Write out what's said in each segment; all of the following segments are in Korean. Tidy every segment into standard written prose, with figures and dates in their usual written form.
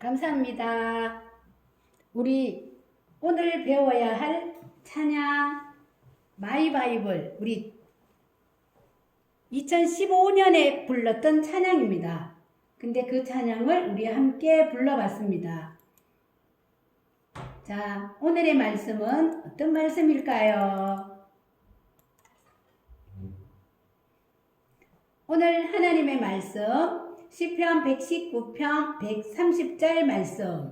감사합니다. 우리 오늘 배워야 할 찬양 마이 바이블, 우리 2015년에 불렀던 찬양입니다. 근데 그 찬양을 우리 함께 불러봤습니다. 자, 오늘의 말씀은 어떤 말씀일까요? 오늘 하나님의 말씀 시편 119편 130절 말씀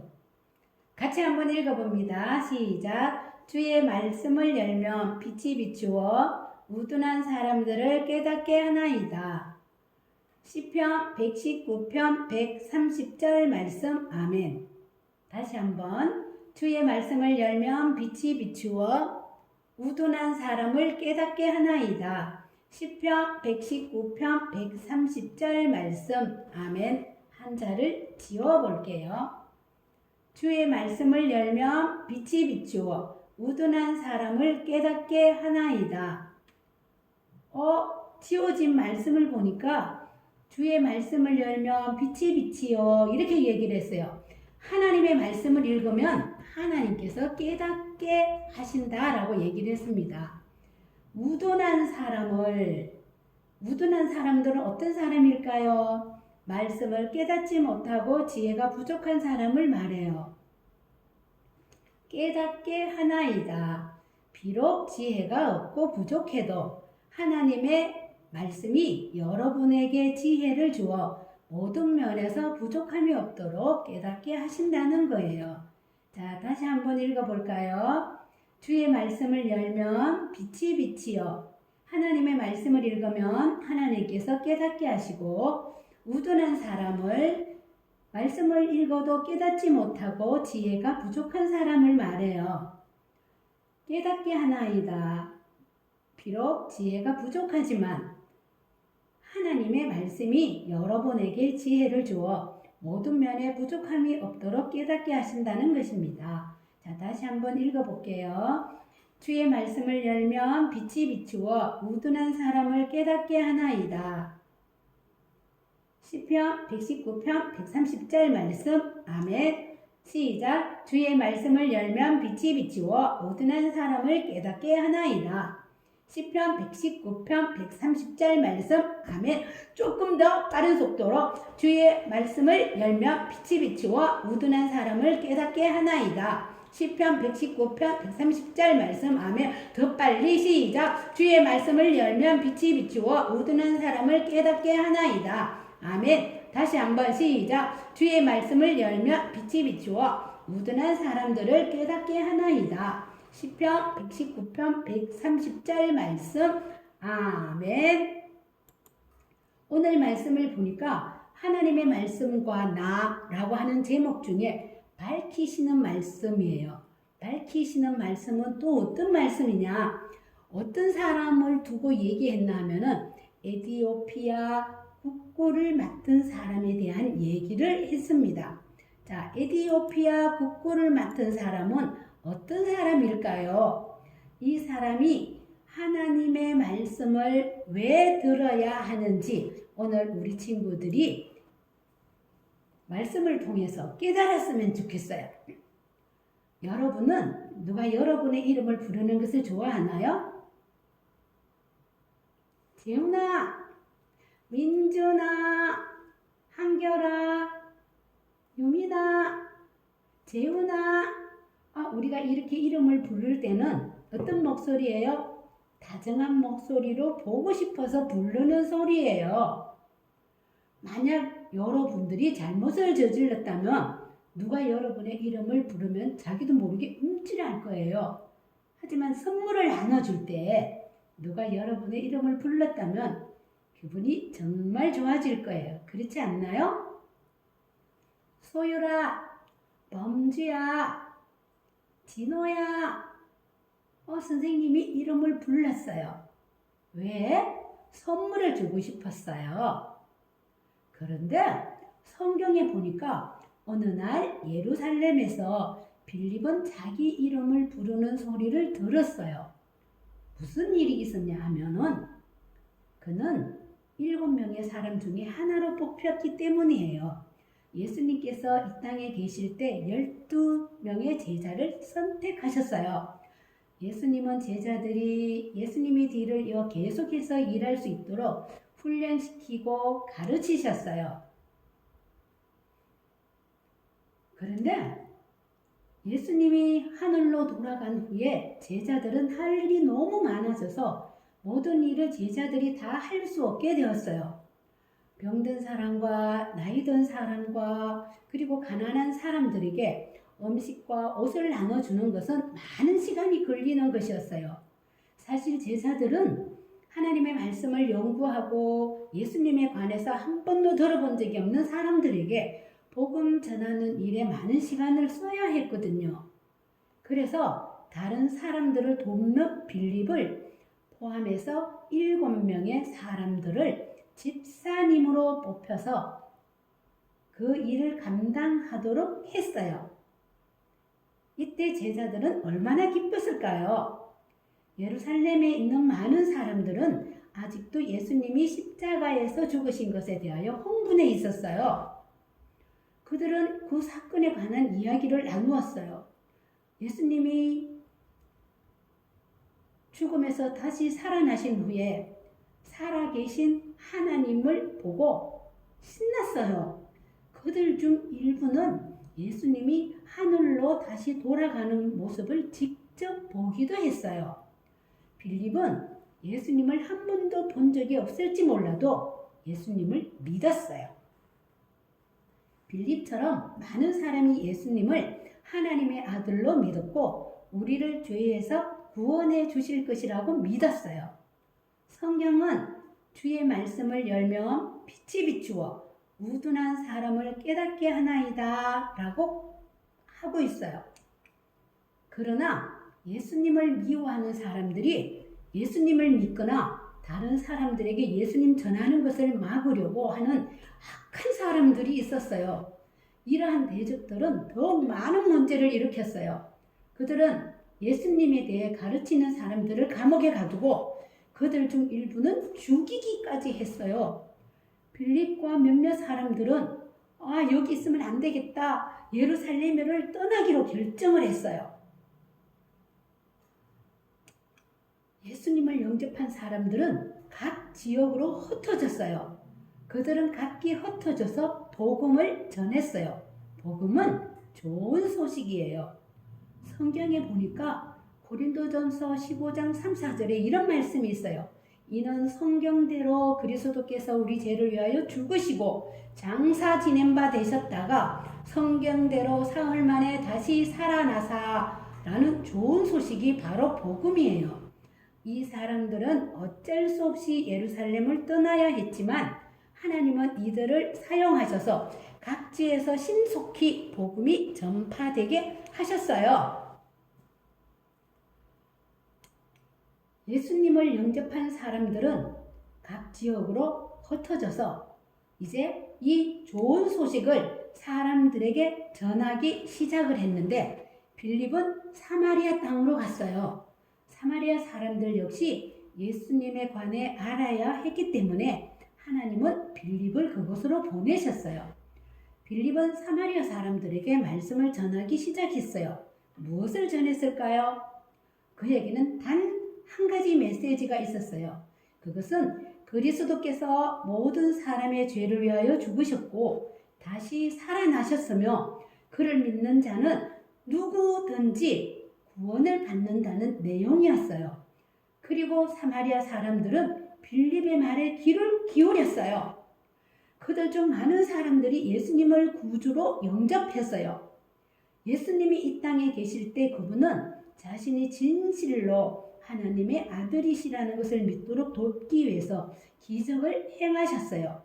같이 한번 읽어봅니다. 시작. 주의 말씀을 열면 빛이 비추어 우둔한 사람들을 깨닫게 하나이다. 시편 119편 130절 말씀. 아멘. 다시 한번. 주의 말씀을 열면 빛이 비추어 우둔한 사람을 깨닫게 하나이다. 시편 119편 130절 말씀. 아멘. 한자를 지워 볼게요. 주의 말씀을 열면 빛이 비추어 우둔한 사람을 깨닫게 하나이다. 지워진 말씀을 보니까 주의 말씀을 열면 빛이 비치어 이렇게 얘기를 했어요. 하나님의 말씀을 읽으면 하나님께서 깨닫게 하신다라고 얘기를 했습니다. 우둔한 사람들은 어떤 사람일까요? 말씀을 깨닫지 못하고 지혜가 부족한 사람을 말해요. 깨닫게 하나이다. 비록 지혜가 없고 부족해도 하나님의 말씀이 여러분에게 지혜를 주어 모든 면에서 부족함이 없도록 깨닫게 하신다는 거예요. 자, 다시 한번 읽어볼까요? 주의 말씀을 열면 빛이 비치어 하나님의 말씀을 읽으면 하나님께서 깨닫게 하시고 우둔한 사람을 말씀을 읽어도 깨닫지 못하고 지혜가 부족한 사람을 말해요. 깨닫게 하나이다. 비록 지혜가 부족하지만 하나님의 말씀이 여러분에게 지혜를 주어 모든 면에 부족함이 없도록 깨닫게 하신다는 것입니다. 자, 다시 한번 읽어볼게요. 주의 말씀을 열면 빛이 비추어 우둔한 사람을 깨닫게 하나이다. 시편 119편 130절 말씀. 아멘. 시작. 주의 말씀을 열면 빛이 비추어 우둔한 사람을 깨닫게 하나이다. 시편 119편 130절 말씀. 아멘. 조금 더 빠른 속도로 주의 말씀을 열면 빛이 비추어 우둔한 사람을 깨닫게 하나이다. 시편 119편 130절 말씀. 아멘. 더 빨리 시작. 주의 말씀을 열면 빛이 비추어 우둔한 사람을 깨닫게 하나이다. 아멘. 다시 한번 시작. 주의 말씀을 열면 빛이 비추어 우둔한 사람들을 깨닫게 하나이다. 시편 119편 130절 말씀. 아멘. 오늘 말씀을 보니까 하나님의 말씀과 나라고 하는 제목 중에 밝히시는 말씀이에요. 밝히시는 말씀은 또 어떤 말씀이냐? 어떤 사람을 두고 얘기했나 하면은 에티오피아 국고를 맡은 사람에 대한 얘기를 했습니다. 자, 에티오피아 국고를 맡은 사람은 어떤 사람일까요? 이 사람이 하나님의 말씀을 왜 들어야 하는지 오늘 우리 친구들이 말씀을 통해서 깨달았으면 좋겠어요. 여러분은 누가 여러분의 이름을 부르는 것을 좋아하나요? 재훈아, 민준아, 한결아, 유민아, 재훈아. 우리가 이렇게 이름을 부를 때는 어떤 목소리예요? 다정한 목소리로 보고 싶어서 부르는 소리예요. 만약 여러분들이 잘못을 저질렀다면 누가 여러분의 이름을 부르면 자기도 모르게 움찔할 거예요. 하지만 선물을 나눠줄 때 누가 여러분의 이름을 불렀다면 기분이 정말 좋아질 거예요. 그렇지 않나요? 소율아, 범주야, 진호야. 선생님이 이름을 불렀어요. 왜? 선물을 주고 싶었어요. 그런데 성경에 보니까 어느 날 예루살렘에서 빌립은 자기 이름을 부르는 소리를 들었어요. 무슨 일이 있었냐 하면은 그는 7명의 사람 중에 하나로 뽑혔기 때문이에요. 예수님께서 이 땅에 계실 때 12명의 제자를 선택하셨어요. 예수님은 제자들이 예수님의 뒤를 이어 계속해서 일할 수 있도록 훈련시키고 가르치셨어요. 그런데 예수님이 하늘로 돌아간 후에 제자들은 할 일이 너무 많아져서 모든 일을 제자들이 다 할 수 없게 되었어요. 병든 사람과 나이 든 사람과 그리고 가난한 사람들에게 음식과 옷을 나눠주는 것은 많은 시간이 걸리는 것이었어요. 사실 제자들은 하나님의 말씀을 연구하고 예수님에 관해서 한 번도 들어본 적이 없는 사람들에게 복음 전하는 일에 많은 시간을 써야 했거든요. 그래서 다른 사람들을 돕는 빌립을 포함해서 7명의 사람들을 집사님으로 뽑혀서 그 일을 감당하도록 했어요. 이때 제자들은 얼마나 기뻤을까요? 예루살렘에 있는 많은 사람들은 아직도 예수님이 십자가에서 죽으신 것에 대하여 흥분해 있었어요. 그들은 그 사건에 관한 이야기를 나누었어요. 예수님이 죽음에서 다시 살아나신 후에 살아계신 하나님을 보고 신났어요. 그들 중 일부는 예수님이 하늘로 다시 돌아가는 모습을 직접 보기도 했어요. 빌립은 예수님을 한 번도 본 적이 없을지 몰라도 예수님을 믿었어요. 빌립처럼 많은 사람이 예수님을 하나님의 아들로 믿었고 우리를 죄에서 구원해 주실 것이라고 믿었어요. 성경은 주의 말씀을 열면 빛이 비추어 우둔한 사람을 깨닫게 하나이다 라고 하고 있어요. 그러나 예수님을 미워하는 사람들이 예수님을 믿거나 다른 사람들에게 예수님 전하는 것을 막으려고 하는 악한 사람들이 있었어요. 이러한 대적들은 더욱 많은 문제를 일으켰어요. 그들은 예수님에 대해 가르치는 사람들을 감옥에 가두고 그들 중 일부는 죽이기까지 했어요. 빌립과 몇몇 사람들은 여기 있으면 안 되겠다. 예루살렘을 떠나기로 결정을 했어요. 예수님을 영접한 사람들은 각 지역으로 흩어졌어요. 그들은 각기 흩어져서 복음을 전했어요. 복음은 좋은 소식이에요. 성경에 보니까 고린도전서 15장 3, 4절에 이런 말씀이 있어요. 이는 성경대로 그리스도께서 우리 죄를 위하여 죽으시고 장사 지낸 바 되셨다가 성경대로 사흘 만에 다시 살아나사라는 좋은 소식이 바로 복음이에요. 이 사람들은 어쩔 수 없이 예루살렘을 떠나야 했지만 하나님은 이들을 사용하셔서 각지에서 신속히 복음이 전파되게 하셨어요. 예수님을 영접한 사람들은 각 지역으로 흩어져서 이제 이 좋은 소식을 사람들에게 전하기 시작을 했는데 빌립은 사마리아 땅으로 갔어요. 사마리아 사람들 역시 예수님에 관해 알아야 했기 때문에 하나님은 빌립을 그곳으로 보내셨어요. 빌립은 사마리아 사람들에게 말씀을 전하기 시작했어요. 무엇을 전했을까요? 그에게는 단 한 가지 메시지가 있었어요. 그것은 그리스도께서 모든 사람의 죄를 위하여 죽으셨고 다시 살아나셨으며 그를 믿는 자는 누구든지 구원을 받는다는 내용이었어요. 그리고 사마리아 사람들은 빌립의 말에 귀를 기울였어요. 그들 중 많은 사람들이 예수님을 구주로 영접했어요. 예수님이 이 땅에 계실 때 그분은 자신이 진실로 하나님의 아들이시라는 것을 믿도록 돕기 위해서 기적을 행하셨어요.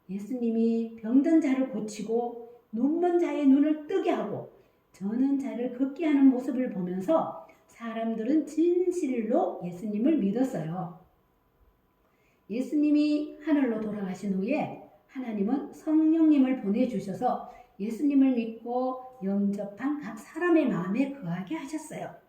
예수님이 병든 자를 고치고 눈먼 자의 눈을 뜨게 하고 저는 자를 걷게 하는 모습을 보면서 사람들은 진실로 예수님을 믿었어요. 예수님이 하늘로 돌아가신 후에 하나님은 성령님을 보내주셔서 예수님을 믿고 영접한 각 사람의 마음에 거하게 하셨어요.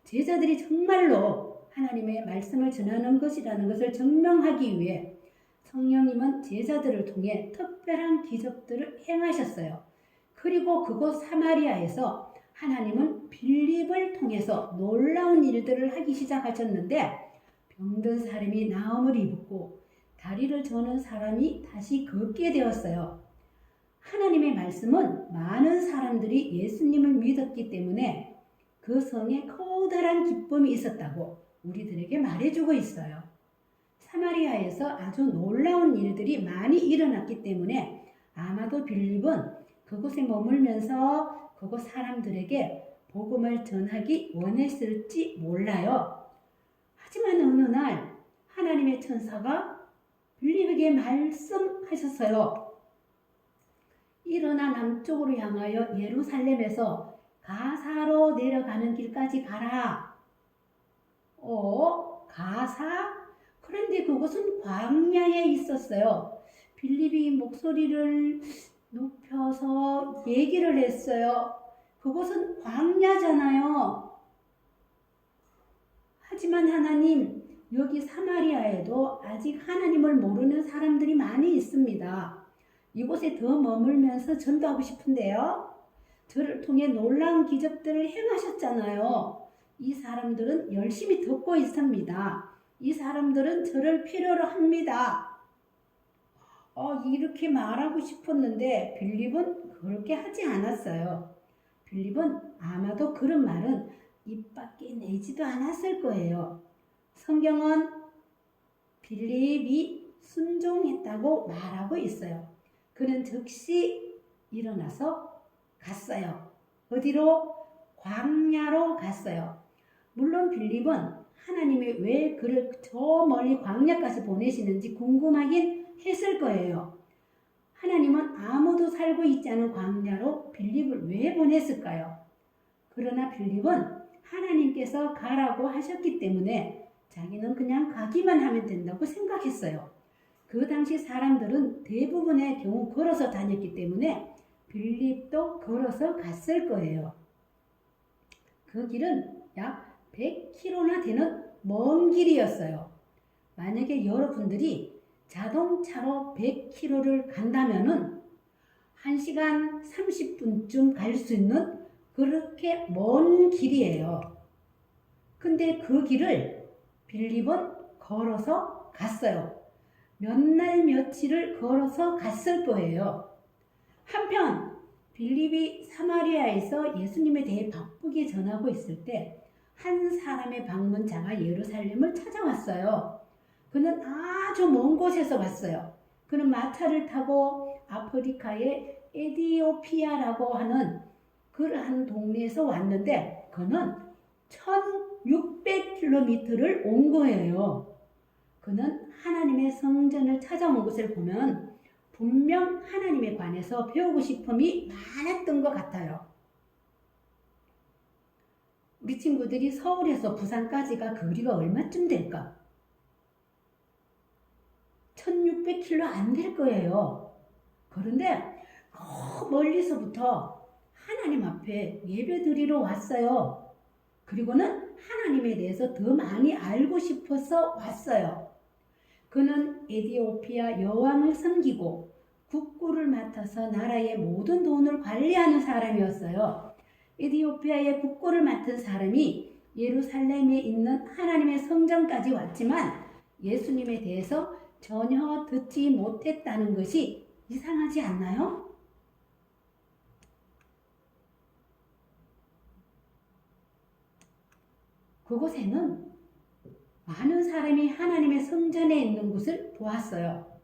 제자들이 정말로 하나님의 말씀을 전하는 것이라는 것을 증명하기 위해 성령님은 제자들을 통해 특별한 기적들을 행하셨어요. 그리고 그곳 사마리아에서 하나님은 빌립을 통해서 놀라운 일들을 하기 시작하셨는데 병든 사람이 나음을 입었고 다리를 저는 사람이 다시 걷게 되었어요. 하나님의 말씀은 많은 사람들이 예수님을 믿었기 때문에 그 성에 커다란 기쁨이 있었다고 우리들에게 말해주고 있어요. 사마리아에서 아주 놀라운 일들이 많이 일어났기 때문에 아마도 빌립은 그곳에 머물면서 그곳 사람들에게 복음을 전하기 원했을지 몰라요. 하지만 어느 날 하나님의 천사가 빌립에게 말씀하셨어요. 일어나 남쪽으로 향하여 예루살렘에서 가사로 내려가는 길까지 가라. 가사? 그런데 그것은 광야에 있었어요. 빌립이 목소리를 높여서 얘기를 했어요. 그것은 광야잖아요. 하지만 하나님, 여기 사마리아에도 아직 하나님을 모르는 사람들이 많이 있습니다. 이곳에 더 머물면서 전도하고 싶은데요. 저를 통해 놀라운 기적들을 행하셨잖아요. 이 사람들은 열심히 듣고 있습니다. 이 사람들은 저를 필요로 합니다. 이렇게 말하고 싶었는데 빌립은 그렇게 하지 않았어요. 빌립은 아마도 그런 말은 입 밖에 내지도 않았을 거예요. 성경은 빌립이 순종했다고 말하고 있어요. 그는 즉시 일어나서 갔어요. 어디로? 광야로 갔어요. 물론 빌립은 하나님이 왜 그를 저 멀리 광야까지 보내시는지 궁금하긴 했을 거예요. 하나님은 아무도 살고 있지 않은 광야로 빌립을 왜 보냈을까요? 그러나 빌립은 하나님께서 가라고 하셨기 때문에 자기는 그냥 가기만 하면 된다고 생각했어요. 그 당시 사람들은 대부분의 경우 걸어서 다녔기 때문에 빌립도 걸어서 갔을 거예요. 그 길은 약 100km나 되는 먼 길이었어요. 만약에 여러분들이 자동차로 100km를 간다면은 1시간 30분쯤 갈 수 있는 그렇게 먼 길이에요. 근데 그 길을 빌립은 걸어서 갔어요. 몇 날 며칠을 걸어서 갔을 거예요. 한편 빌립이 사마리아에서 예수님에 대해 바쁘게 전하고 있을 때 한 사람의 방문자가 예루살렘을 찾아왔어요. 그는 아주 먼 곳에서 왔어요. 그는 마차를 타고 아프리카의 에디오피아라고 하는 그러한 동네에서 왔는데 그는 1600km를 온 거예요. 그는 하나님의 성전을 찾아온 것을 보면 분명 하나님에 관해서 배우고 싶음이 많았던 것 같아요. 우리 친구들이 서울에서 부산까지가 거리가 얼마쯤 될까? 1600km 안 될 거예요. 그런데 멀리서부터 하나님 앞에 예배 드리러 왔어요. 그리고는 하나님에 대해서 더 많이 알고 싶어서 왔어요. 그는 에디오피아 여왕을 섬기고 국구를 맡아서 나라의 모든 돈을 관리하는 사람이었어요. 에디오피아의 국구를 맡은 사람이 예루살렘에 있는 하나님의 성전까지 왔지만 예수님에 대해서 전혀 듣지 못했다는 것이 이상하지 않나요? 그곳에는 많은 사람이 하나님의 성전에 있는 것을 보았어요.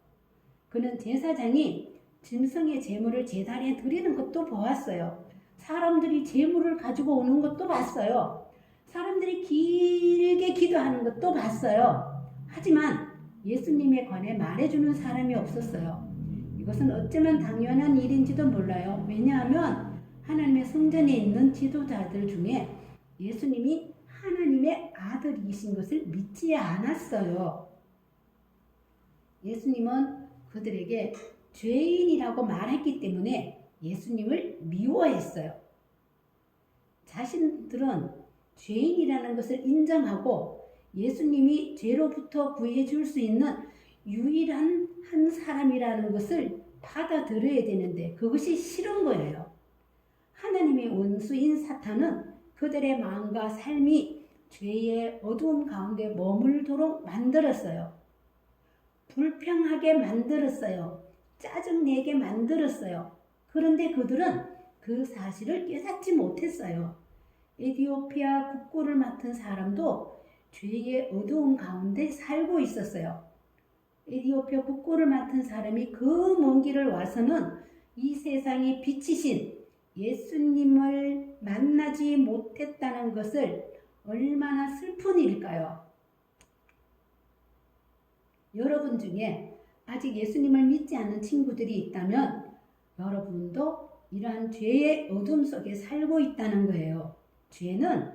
그는 제사장이 짐승의 제물을 제단에 드리는 것도 보았어요. 사람들이 제물을 가지고 오는 것도 봤어요. 사람들이 길게 기도하는 것도 봤어요. 하지만 예수님에 관해 말해주는 사람이 없었어요. 이것은 어쩌면 당연한 일인지도 몰라요. 왜냐하면 하나님의 성전에 있는 지도자들 중에 예수님이 하나님의 아들이신 것을 믿지 않았어요. 예수님은 그들에게 죄인이라고 말했기 때문에 예수님을 미워했어요. 자신들은 죄인이라는 것을 인정하고 예수님이 죄로부터 구해줄 수 있는 유일한 한 사람이라는 것을 받아들여야 되는데 그것이 싫은 거예요. 하나님의 원수인 사탄은 그들의 마음과 삶이 죄의 어두움 가운데 머물도록 만들었어요. 불평하게 만들었어요. 짜증내게 만들었어요. 그런데 그들은 그 사실을 깨닫지 못했어요. 에티오피아 국고를 맡은 사람도 죄의 어두움 가운데 살고 있었어요. 에티오피아 국고를 맡은 사람이 그 먼 길을 와서는 이 세상의 빛이신 예수님을 만나지 못했다는 것을 얼마나 슬픈 일일까요? 여러분 중에 아직 예수님을 믿지 않는 친구들이 있다면 여러분도 이러한 죄의 어둠 속에 살고 있다는 거예요. 죄는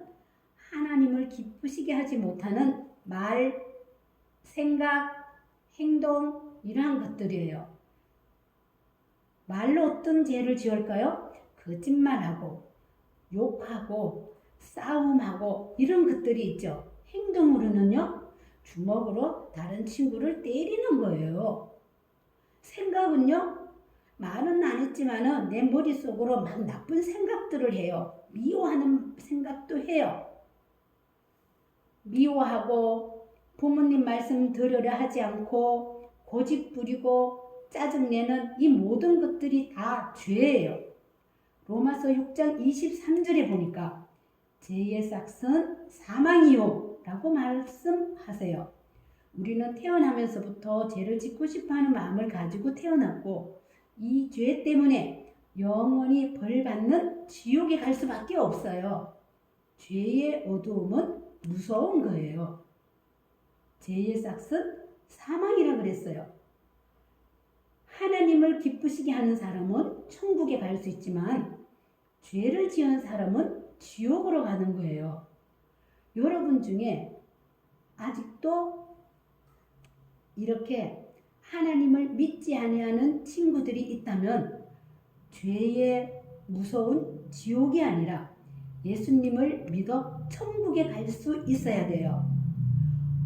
하나님을 기쁘시게 하지 못하는 말, 생각, 행동 이러한 것들이에요. 말로 어떤 죄를 지을까요? 거짓말하고 욕하고 싸움하고 이런 것들이 있죠. 행동으로는요. 주먹으로 다른 친구를 때리는 거예요. 생각은요. 말은 안 했지만은 내 머릿속으로 막 나쁜 생각들을 해요. 미워하는 생각도 해요. 미워하고 부모님 말씀 들으려 하지 않고 고집 부리고 짜증내는 이 모든 것들이 다 죄예요. 로마서 6장 23절에 보니까 죄의 삭은 사망이요 라고 말씀하세요. 우리는 태어나면서부터 죄를 짓고 싶어하는 마음을 가지고 태어났고 이 죄 때문에 영원히 벌받는 지옥에 갈 수밖에 없어요. 죄의 어두움은 무서운 거예요. 죄의 삭은 사망이라 그랬어요. 하나님을 기쁘시게 하는 사람은 천국에 갈 수 있지만 죄를 지은 사람은 지옥으로 가는 거예요. 여러분 중에 아직도 이렇게 하나님을 믿지 아니하는 친구들이 있다면 죄의 무서운 지옥이 아니라 예수님을 믿어 천국에 갈 수 있어야 돼요.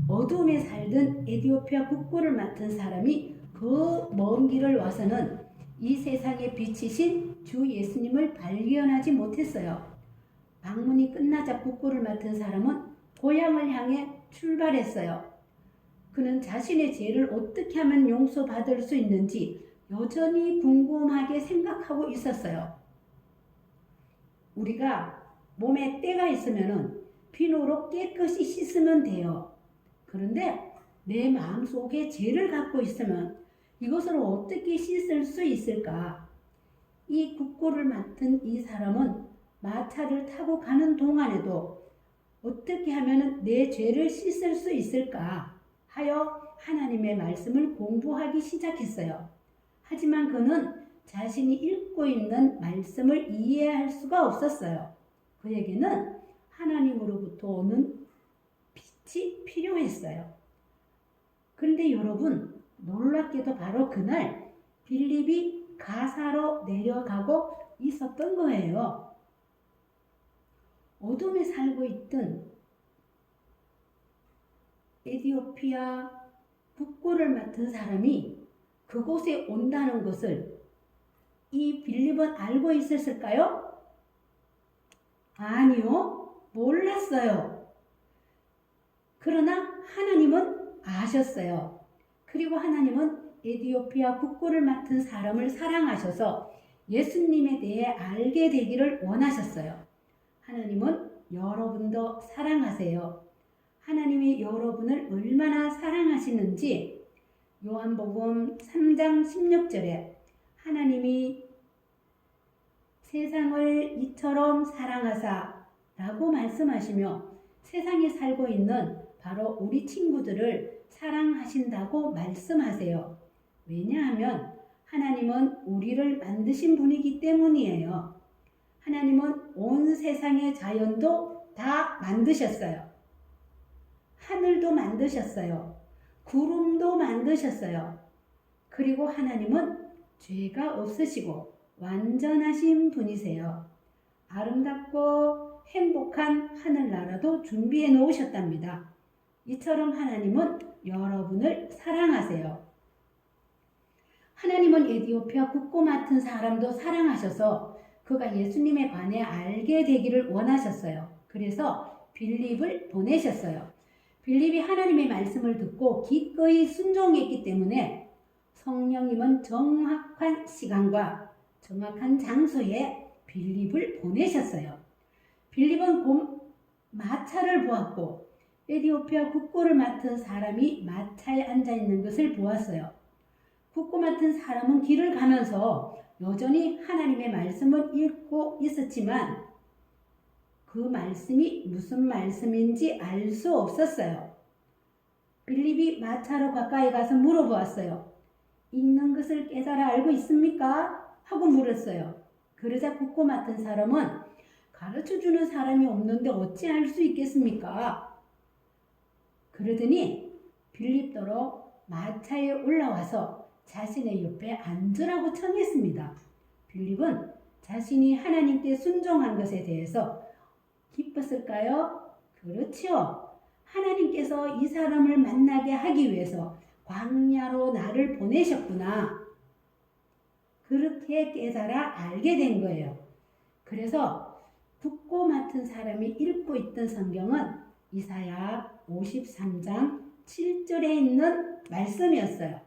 어둠에 살던 에티오피아 국고를 맡은 사람이 그 먼 길을 와서는 이 세상의 빛이신 주 예수님을 발견하지 못했어요. 방문이 끝나자 국고를 맡은 사람은 고향을 향해 출발했어요. 그는 자신의 죄를 어떻게 하면 용서받을 수 있는지 여전히 궁금하게 생각하고 있었어요. 우리가 몸에 때가 있으면 비누로 깨끗이 씻으면 돼요. 그런데 내 마음속에 죄를 갖고 있으면 이것을 어떻게 씻을 수 있을까? 이 국고를 맡은 이 사람은 마차를 타고 가는 동안에도 어떻게 하면 내 죄를 씻을 수 있을까 하여 하나님의 말씀을 공부하기 시작했어요. 하지만 그는 자신이 읽고 있는 말씀을 이해할 수가 없었어요. 그에게는 하나님으로부터 오는 빛이 필요했어요. 그런데 여러분, 놀랍게도 바로 그날 빌립이 가사로 내려가고 있었던 거예요. 어둠에 살고 있던 에티오피아 국고를 맡은 사람이 그곳에 온다는 것을 이 빌립은 알고 있었을까요? 아니요, 몰랐어요. 그러나 하나님은 아셨어요. 그리고 하나님은 에티오피아 국고를 맡은 사람을 사랑하셔서 예수님에 대해 알게 되기를 원하셨어요. 하나님은 여러분도 사랑하세요. 하나님이 여러분을 얼마나 사랑하시는지 요한복음 3장 16절에 하나님이 세상을 이처럼 사랑하사 라고 말씀하시며 세상에 살고 있는 바로 우리 친구들을 사랑하신다고 말씀하세요. 왜냐하면 하나님은 우리를 만드신 분이기 때문이에요. 하나님은 온 세상의 자연도 다 만드셨어요. 하늘도 만드셨어요. 구름도 만드셨어요. 그리고 하나님은 죄가 없으시고 완전하신 분이세요. 아름답고 행복한 하늘나라도 준비해 놓으셨답니다. 이처럼 하나님은 여러분을 사랑하세요. 하나님은 에디오피아 국고 맡은 사람도 사랑하셔서 그가 예수님에 관해 알게 되기를 원하셨어요. 그래서 빌립을 보내셨어요. 빌립이 하나님의 말씀을 듣고 기꺼이 순종했기 때문에 성령님은 정확한 시간과 정확한 장소에 빌립을 보내셨어요. 빌립은 곧 마차를 보았고 에디오피아 국고를 맡은 사람이 마차에 앉아 있는 것을 보았어요. 국고 맡은 사람은 길을 가면서 여전히 하나님의 말씀을 읽고 있었지만 그 말씀이 무슨 말씀인지 알 수 없었어요. 빌립이 마차로 가까이 가서 물어보았어요. 읽는 것을 깨달아 알고 있습니까? 하고 물었어요. 그러자 국고 맡은 사람은 가르쳐주는 사람이 없는데 어찌 알 수 있겠습니까? 그러더니 빌립더러 마차에 올라와서 자신의 옆에 앉으라고 청했습니다. 빌립은 자신이 하나님께 순종한 것에 대해서 기뻤을까요? 그렇지요. 하나님께서 이 사람을 만나게 하기 위해서 광야로 나를 보내셨구나. 그렇게 깨달아 알게 된 거예요. 그래서 국고 맡은 사람이 읽고 있던 성경은 이사야 53장 7절에 있는 말씀이었어요.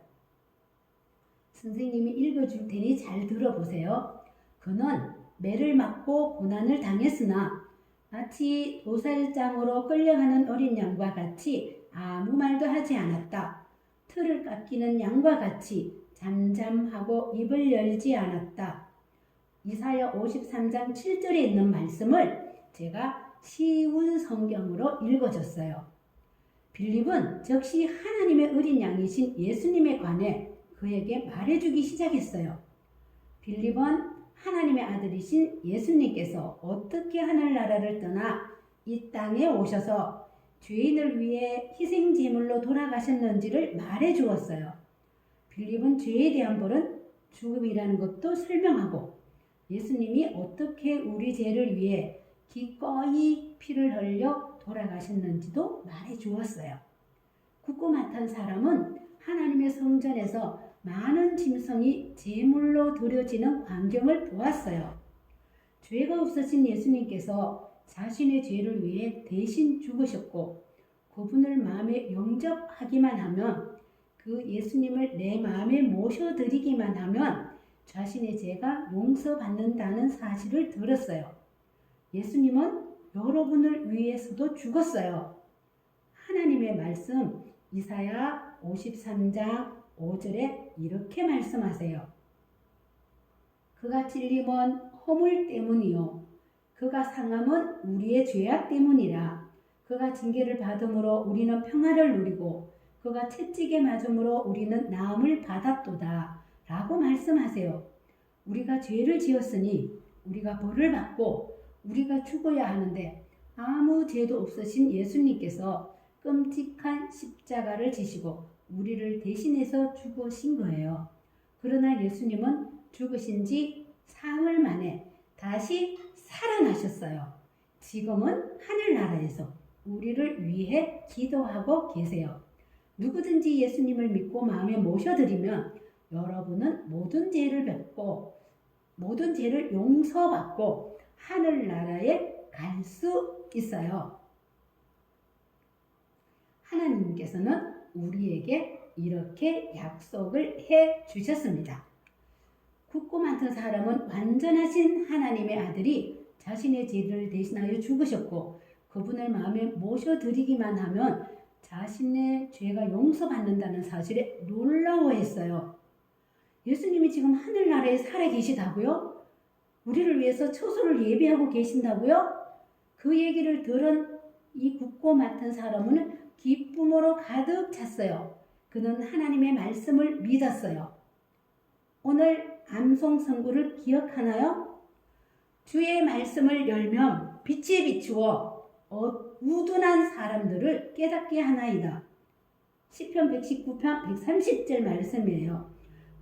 선생님이 읽어줄 테니 잘 들어보세요. 그는 매를 맞고 고난을 당했으나 마치 도살장으로 끌려가는 어린 양과 같이 아무 말도 하지 않았다. 틀을 깎이는 양과 같이 잠잠하고 입을 열지 않았다. 이사야 53장 7절에 있는 말씀을 제가 쉬운 성경으로 읽어줬어요. 빌립은 즉시 하나님의 어린 양이신 예수님에 관해 그에게 말해주기 시작했어요. 빌립은 하나님의 아들이신 예수님께서 어떻게 하늘나라를 떠나 이 땅에 오셔서 죄인을 위해 희생제물로 돌아가셨는지를 말해 주었어요. 빌립은 죄에 대한 벌은 죽음이라는 것도 설명하고 예수님이 어떻게 우리 죄를 위해 기꺼이 피를 흘려 돌아가셨는지도 말해 주었어요. 국고 맡은 사람은 하나님의 성전에서 많은 짐승이 제물로 드려지는 광경을 보았어요. 죄가 없으신 예수님께서 자신의 죄를 위해 대신 죽으셨고 그분을 마음에 영접하기만 하면 그 예수님을 내 마음에 모셔드리기만 하면 자신의 죄가 용서받는다는 사실을 들었어요. 예수님은 여러분을 위해서도 죽었어요. 하나님의 말씀 이사야 53장 5절에 이렇게 말씀하세요. 그가 찔림은 허물 때문이요 그가 상함은 우리의 죄악 때문이라. 그가 징계를 받음으로 우리는 평화를 누리고 그가 채찍에 맞음으로 우리는 나음을 받았도다 라고 말씀하세요. 우리가 죄를 지었으니 우리가 벌을 받고 우리가 죽어야 하는데 아무 죄도 없으신 예수님께서 끔찍한 십자가를 지시고 우리를 대신해서 죽으신 거예요. 그러나 예수님은 죽으신 지 사흘 만에 다시 살아나셨어요. 지금은 하늘나라에서 우리를 위해 기도하고 계세요. 누구든지 예수님을 믿고 마음에 모셔드리면 여러분은 모든 죄를 뵙고 모든 죄를 용서받고 하늘나라에 갈 수 있어요. 하나님께서는 우리에게 이렇게 약속을 해 주셨습니다. 굳고 많던 사람은 완전하신 하나님의 아들이 자신의 죄를 대신하여 죽으셨고 그분을 마음에 모셔드리기만 하면 자신의 죄가 용서받는다는 사실에 놀라워했어요. 예수님이 지금 하늘나라에 살아 계시다고요? 우리를 위해서 처소를 예비하고 계신다고요? 그 얘기를 들은 이 굳고 맡은 사람은 기쁨으로 가득 찼어요. 그는 하나님의 말씀을 믿었어요. 오늘 암송 선구를 기억하나요? 주의 말씀을 열면 빛에 비추어 우둔한 사람들을 깨닫게 하나이다. 시편 119편 130절 말씀이에요.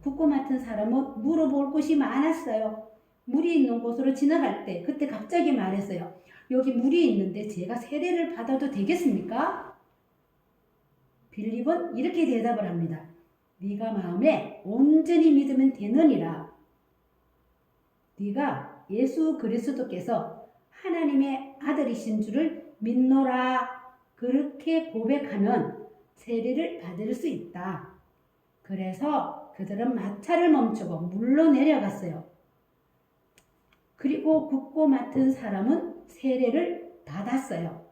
굳고 맡은 사람은 물어볼 곳이 많았어요. 물이 있는 곳으로 지나갈 때 그때 갑자기 말했어요. 여기 물이 있는데 제가 세례를 받아도 되겠습니까? 빌립은 이렇게 대답을 합니다. 네가 마음에 온전히 믿으면 되느니라. 네가 예수 그리스도께서 하나님의 아들이신 줄을 믿노라. 그렇게 고백하면 세례를 받을 수 있다. 그래서 그들은 마차를 멈추고 물로 내려갔어요. 그리고 굽고 맡은 사람은 세례를 받았어요.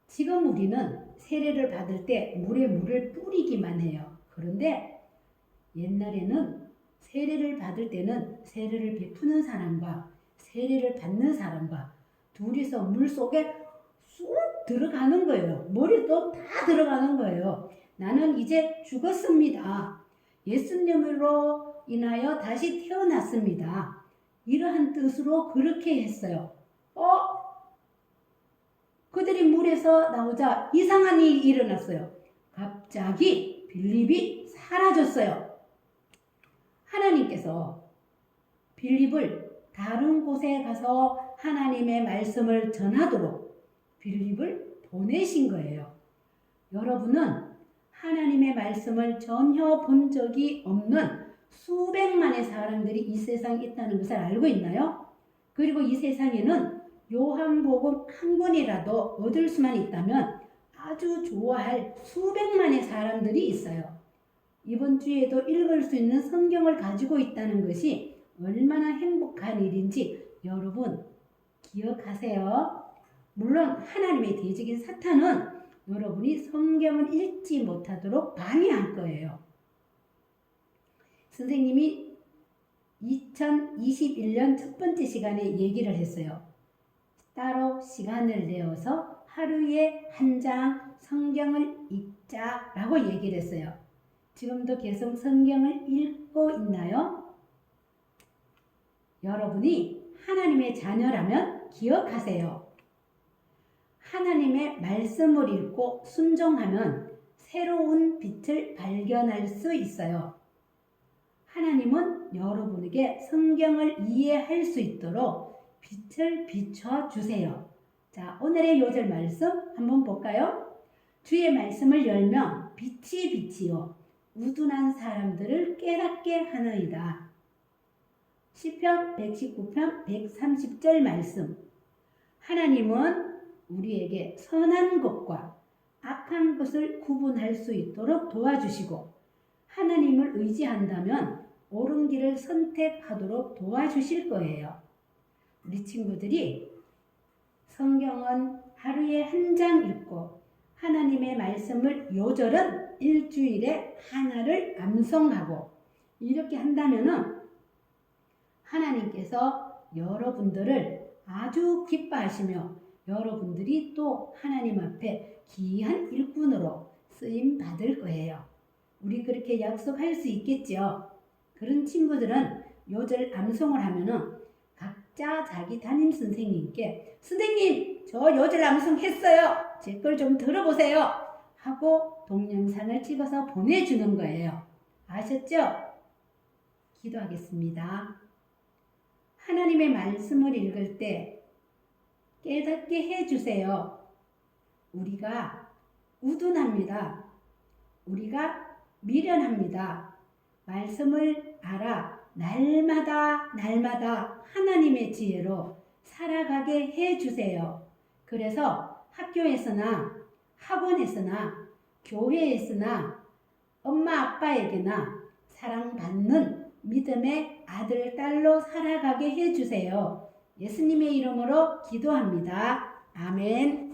지금 우리는 세례를 받을 때 물에 물을 뿌리기만 해요. 그런데 옛날에는 세례를 받을 때는 세례를 베푸는 사람과 세례를 받는 사람과 둘이서 물 속에 쑥 들어가는 거예요. 머리도 다 들어가는 거예요. 나는 이제 죽었습니다. 예수님으로 인하여 다시 태어났습니다. 이러한 뜻으로 그렇게 했어요. 그들이 물에서 나오자 이상한 일이 일어났어요. 갑자기 빌립이 사라졌어요. 하나님께서 빌립을 다른 곳에 가서 하나님의 말씀을 전하도록 빌립을 보내신 거예요. 여러분은 하나님의 말씀을 전혀 본 적이 없는 수백만의 사람들이 이 세상에 있다는 것을 알고 있나요? 그리고 이 세상에는 요한복음 한 권이라도 얻을 수만 있다면 아주 좋아할 수백만의 사람들이 있어요. 이번 주에도 읽을 수 있는 성경을 가지고 있다는 것이 얼마나 행복한 일인지 여러분 기억하세요. 물론 하나님의 대적인 사탄은 여러분이 성경을 읽지 못하도록 방해할 거예요. 선생님이 2021년 첫 번째 시간에 얘기를 했어요. 따로 시간을 내어서 하루에 한 장 성경을 읽자라고 얘기를 했어요. 지금도 계속 성경을 읽고 있나요? 여러분이 하나님의 자녀라면 기억하세요. 하나님의 말씀을 읽고 순종하면 새로운 빛을 발견할 수 있어요. 하나님은 여러분에게 성경을 이해할 수 있도록 빛을 비춰주세요. 자, 오늘의 요절 말씀 한번 볼까요? 주의 말씀을 열면 빛이 빛이요 우둔한 사람들을 깨닫게 하느니라. 시편 119편 130절 말씀. 하나님은 우리에게 선한 것과 악한 것을 구분할 수 있도록 도와주시고 하나님을 의지한다면 옳은 길을 선택하도록 도와주실 거예요. 우리 친구들이 성경은 하루에 한 장 읽고 하나님의 말씀을 요절은 일주일에 하나를 암송하고 이렇게 한다면은 하나님께서 여러분들을 아주 기뻐하시며 여러분들이 또 하나님 앞에 귀한 일꾼으로 쓰임 받을 거예요. 우리 그렇게 약속할 수 있겠죠? 그런 친구들은 요절 암송을 하면은 각자 자기 담임 선생님께 선생님 저 요절 암송했어요. 제 걸 좀 들어보세요. 하고 동영상을 찍어서 보내주는 거예요. 아셨죠? 기도하겠습니다. 하나님의 말씀을 읽을 때 깨닫게 해주세요. 우리가 우둔합니다. 우리가 미련합니다. 말씀을 알아 날마다 하나님의 지혜로 살아가게 해주세요. 그래서 학교에서나 학원에서나 교회에서나 엄마 아빠에게나 사랑받는 믿음의 아들, 딸로 살아가게 해주세요. 예수님의 이름으로 기도합니다. 아멘.